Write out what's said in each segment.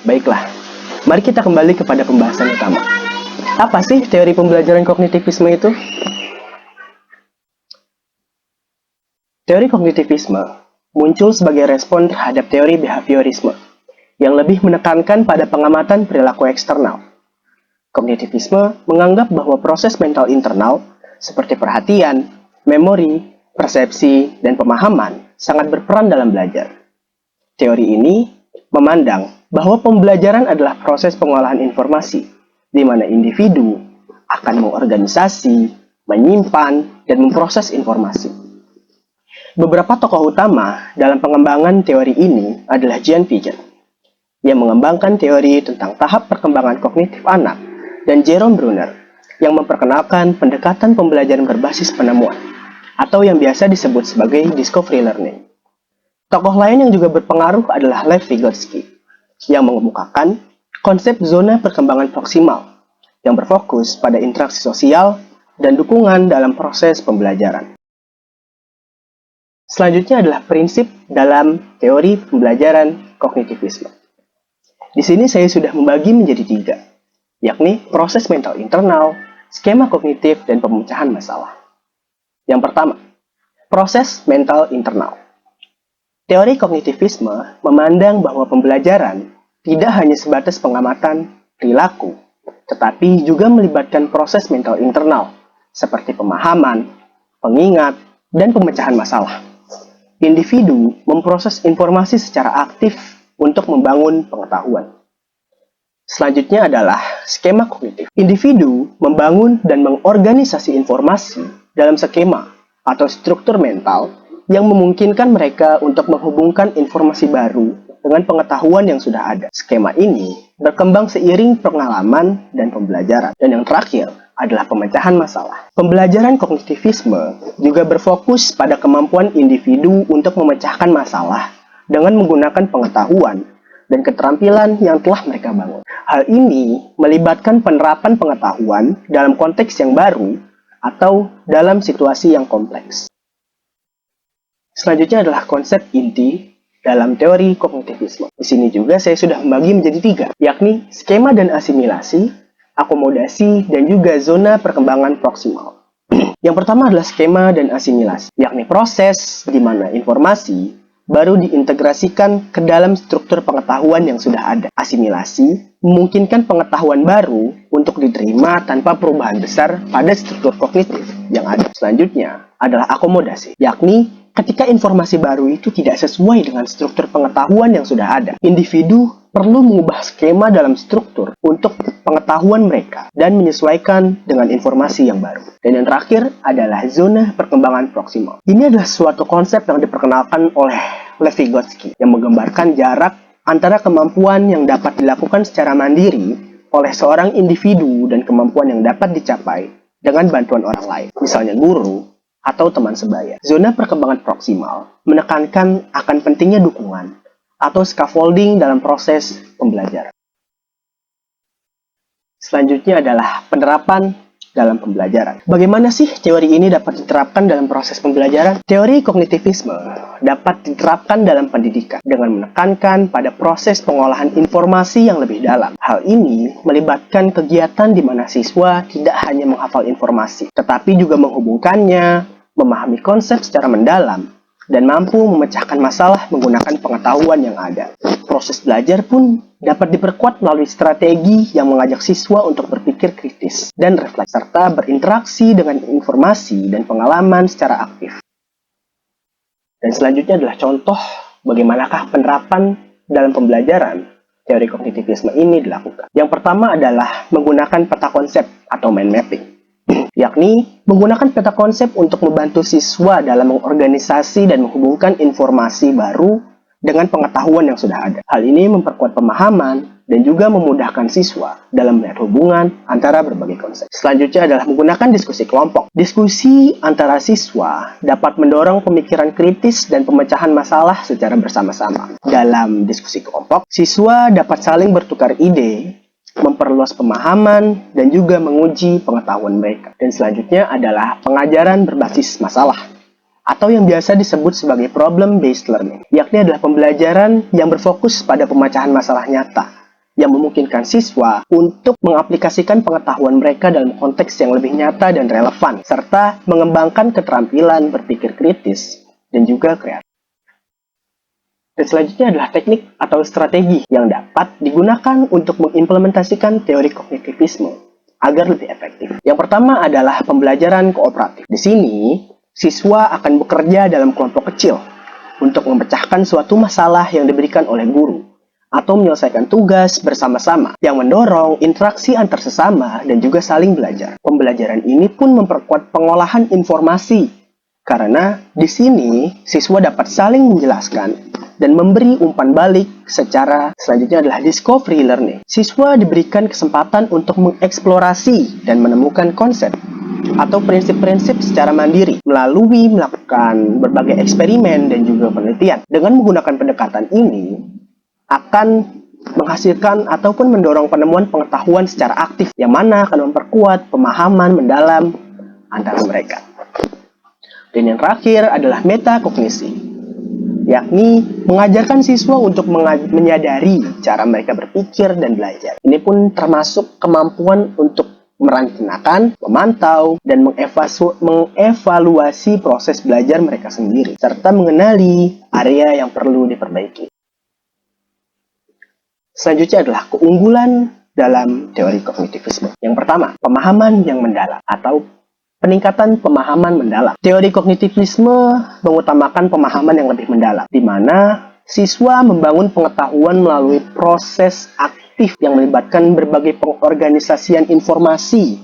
Baiklah, mari kita kembali kepada pembahasan utama. Apa sih teori pembelajaran kognitivisme itu? Teori kognitivisme muncul sebagai respon terhadap teori behaviorisme yang lebih menekankan pada pengamatan perilaku eksternal. Kognitivisme menganggap bahwa proses mental internal seperti perhatian, memori, persepsi, dan pemahaman sangat berperan dalam belajar. Teori ini memandang bahwa pembelajaran adalah proses pengolahan informasi, di mana individu akan mengorganisasi, menyimpan, dan memproses informasi. Beberapa tokoh utama dalam pengembangan teori ini adalah Jean Piaget, yang mengembangkan teori tentang tahap perkembangan kognitif anak, dan Jerome Bruner, yang memperkenalkan pendekatan pembelajaran berbasis penemuan, atau yang biasa disebut sebagai discovery learning. Tokoh lain yang juga berpengaruh adalah Lev Vygotsky, yang mengemukakan konsep zona perkembangan proksimal yang berfokus pada interaksi sosial dan dukungan dalam proses pembelajaran. Selanjutnya adalah prinsip dalam teori pembelajaran kognitivisme. Di sini saya sudah membagi menjadi 3, yakni proses mental internal, skema kognitif, dan pemecahan masalah. Yang pertama, proses mental internal. Teori kognitivisme memandang bahwa pembelajaran tidak hanya sebatas pengamatan perilaku, tetapi juga melibatkan proses mental internal, seperti pemahaman, pengingat, dan pemecahan masalah. Individu memproses informasi secara aktif untuk membangun pengetahuan. Selanjutnya adalah skema kognitif. Individu membangun dan mengorganisasi informasi dalam skema atau struktur mental yang memungkinkan mereka untuk menghubungkan informasi baru dengan pengetahuan yang sudah ada. Skema ini berkembang seiring pengalaman dan pembelajaran. Dan yang terakhir adalah pemecahan masalah. Pembelajaran kognitivisme juga berfokus pada kemampuan individu untuk memecahkan masalah dengan menggunakan pengetahuan dan keterampilan yang telah mereka bangun. Hal ini melibatkan penerapan pengetahuan dalam konteks yang baru atau dalam situasi yang kompleks. Selanjutnya adalah konsep inti dalam teori kognitivisme. Di sini juga saya sudah membagi menjadi 3, yakni skema dan asimilasi, akomodasi, dan juga zona perkembangan proksimal. Yang pertama adalah skema dan asimilasi, yakni proses di mana informasi baru diintegrasikan ke dalam struktur pengetahuan yang sudah ada. Asimilasi memungkinkan pengetahuan baru untuk diterima tanpa perubahan besar pada struktur kognitif yang ada. Selanjutnya adalah akomodasi, yakni ketika informasi baru itu tidak sesuai dengan struktur pengetahuan yang sudah ada. Individu perlu mengubah skema dalam struktur untuk pengetahuan mereka dan menyesuaikan dengan informasi yang baru. Dan yang terakhir adalah zona perkembangan proksimal. Ini adalah suatu konsep yang diperkenalkan oleh Lev Vygotsky yang menggambarkan jarak antara kemampuan yang dapat dilakukan secara mandiri oleh seorang individu dan kemampuan yang dapat dicapai dengan bantuan orang lain, misalnya guru atau teman sebaya. Zona perkembangan proksimal menekankan akan pentingnya dukungan atau scaffolding dalam proses pembelajaran. Selanjutnya adalah penerapan dalam pembelajaran. Bagaimana sih teori ini dapat diterapkan dalam proses pembelajaran? Teori kognitivisme dapat diterapkan dalam pendidikan dengan menekankan pada proses pengolahan informasi yang lebih dalam. Hal ini melibatkan kegiatan di mana siswa tidak hanya menghafal informasi, tetapi juga menghubungkannya, memahami konsep secara mendalam, dan mampu memecahkan masalah menggunakan pengetahuan yang ada. Proses belajar pun dapat diperkuat melalui strategi yang mengajak siswa untuk berpikir kritis dan refleks, serta berinteraksi dengan informasi dan pengalaman secara aktif. Dan selanjutnya adalah contoh bagaimanakah penerapan dalam pembelajaran teori kognitivisme ini dilakukan. Yang pertama adalah menggunakan peta konsep atau mind mapping, yakni menggunakan peta konsep untuk membantu siswa dalam mengorganisasi dan menghubungkan informasi baru dengan pengetahuan yang sudah ada. Hal ini memperkuat pemahaman dan juga memudahkan siswa dalam melihat hubungan antara berbagai konsep. Selanjutnya adalah menggunakan diskusi kelompok. Diskusi antara siswa dapat mendorong pemikiran kritis dan pemecahan masalah secara bersama-sama. Dalam diskusi kelompok, siswa dapat saling bertukar ide, memperluas pemahaman, dan juga menguji pengetahuan mereka. Dan selanjutnya adalah pengajaran berbasis masalah, atau yang biasa disebut sebagai problem-based learning, yakni adalah pembelajaran yang berfokus pada pemecahan masalah nyata yang memungkinkan siswa untuk mengaplikasikan pengetahuan mereka dalam konteks yang lebih nyata dan relevan, serta mengembangkan keterampilan berpikir kritis dan juga kreatif. Dan selanjutnya adalah teknik atau strategi yang dapat digunakan untuk mengimplementasikan teori kognitivisme agar lebih efektif. Yang pertama adalah pembelajaran kooperatif. Di sini, siswa akan bekerja dalam kelompok kecil untuk memecahkan suatu masalah yang diberikan oleh guru atau menyelesaikan tugas bersama-sama yang mendorong interaksi antar sesama dan juga saling belajar. Pembelajaran ini pun memperkuat pengolahan informasi karena di sini siswa dapat saling menjelaskan dan memberi umpan balik secara selanjutnya adalah discovery learning. Siswa diberikan kesempatan untuk mengeksplorasi dan menemukan konsep atau prinsip-prinsip secara mandiri melalui melakukan berbagai eksperimen dan juga penelitian. Dengan menggunakan pendekatan ini akan menghasilkan ataupun mendorong penemuan pengetahuan secara aktif yang mana akan memperkuat pemahaman mendalam antara mereka. Dan yang terakhir adalah metakognisi, yakni mengajarkan siswa untuk menyadari cara mereka berpikir dan belajar. Ini pun termasuk kemampuan untuk merencanakan, memantau, dan mengevaluasi proses belajar mereka sendiri, serta mengenali area yang perlu diperbaiki. Selanjutnya adalah keunggulan dalam teori kognitivisme. Yang pertama, pemahaman yang mendalam atau peningkatan pemahaman mendalam. Teori kognitivisme mengutamakan pemahaman yang lebih mendalam, di mana siswa membangun pengetahuan melalui proses aktif yang melibatkan berbagai pengorganisasian informasi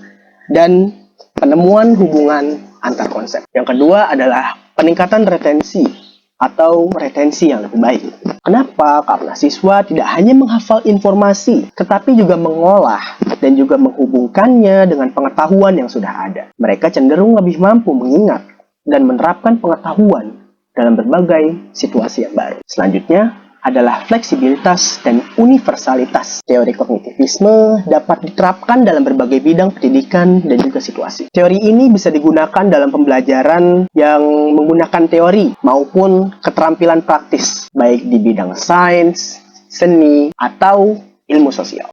dan penemuan hubungan antar konsep. Yang kedua adalah peningkatan retensi atau retensi yang lebih baik. Kenapa? Karena siswa tidak hanya menghafal informasi, tetapi juga mengolah dan juga menghubungkannya dengan pengetahuan yang sudah ada. Mereka cenderung lebih mampu mengingat dan menerapkan pengetahuan dalam berbagai situasi yang baru. Selanjutnya adalah fleksibilitas dan universalitas. Teori kognitivisme dapat diterapkan dalam berbagai bidang pendidikan dan juga situasi. Teori ini bisa digunakan dalam pembelajaran yang menggunakan teori maupun keterampilan praktis, baik di bidang sains, seni, atau ilmu sosial.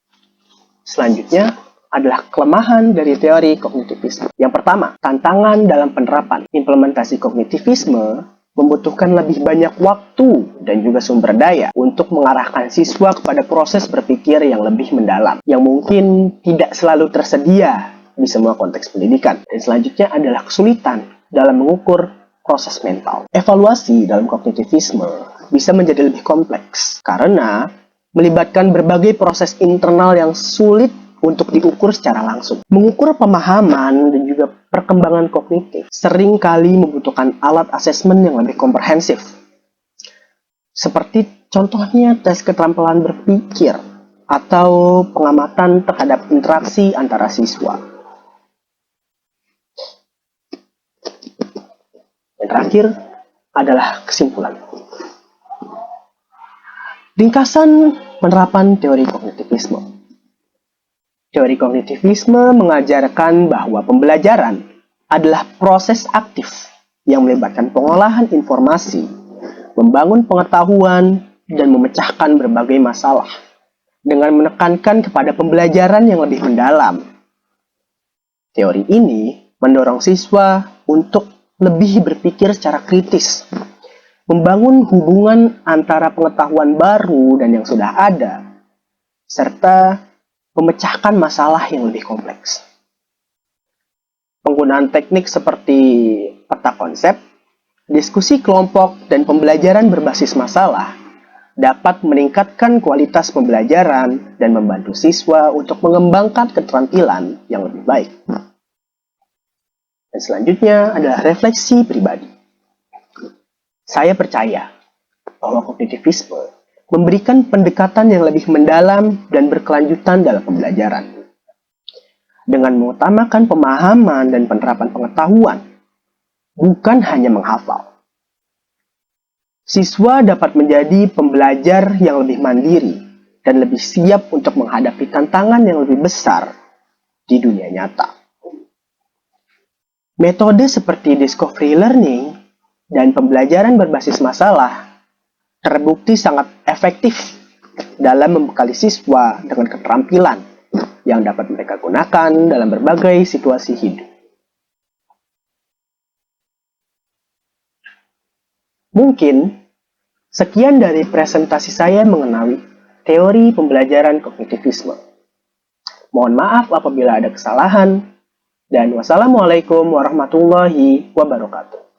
Selanjutnya adalah kelemahan dari teori kognitivisme. Yang pertama, tantangan dalam penerapan. Implementasi kognitivisme membutuhkan lebih banyak waktu dan juga sumber daya untuk mengarahkan siswa kepada proses berpikir yang lebih mendalam, yang mungkin tidak selalu tersedia di semua konteks pendidikan. Dan selanjutnya adalah kesulitan dalam mengukur proses mental. Evaluasi dalam kognitivisme bisa menjadi lebih kompleks karena melibatkan berbagai proses internal yang sulit untuk diukur secara langsung. Mengukur pemahaman dan juga perkembangan kognitif sering kali membutuhkan alat asesmen yang lebih komprehensif. Seperti contohnya tes keterampilan berpikir atau pengamatan terhadap interaksi antara siswa. Yang terakhir adalah kesimpulan. Ringkasan penerapan teori kognitivisme. Teori kognitivisme mengajarkan bahwa pembelajaran adalah proses aktif yang melibatkan pengolahan informasi, membangun pengetahuan, dan memecahkan berbagai masalah dengan menekankan kepada pembelajaran yang lebih mendalam. Teori ini mendorong siswa untuk lebih berpikir secara kritis, membangun hubungan antara pengetahuan baru dan yang sudah ada, serta memecahkan masalah yang lebih kompleks. Penggunaan teknik seperti peta konsep, diskusi kelompok, dan pembelajaran berbasis masalah dapat meningkatkan kualitas pembelajaran dan membantu siswa untuk mengembangkan keterampilan yang lebih baik. Dan selanjutnya adalah refleksi pribadi. Saya percaya bahwa kognitivisme memberikan pendekatan yang lebih mendalam dan berkelanjutan dalam pembelajaran. Dengan mengutamakan pemahaman dan penerapan pengetahuan, bukan hanya menghafal. Siswa dapat menjadi pembelajar yang lebih mandiri dan lebih siap untuk menghadapi tantangan yang lebih besar di dunia nyata. Metode seperti discovery learning dan pembelajaran berbasis masalah terbukti sangat efektif dalam membekali siswa dengan keterampilan yang dapat mereka gunakan dalam berbagai situasi hidup. Mungkin sekian dari presentasi saya mengenai teori pembelajaran kognitivisme. Mohon maaf apabila ada kesalahan, dan wassalamualaikum warahmatullahi wabarakatuh.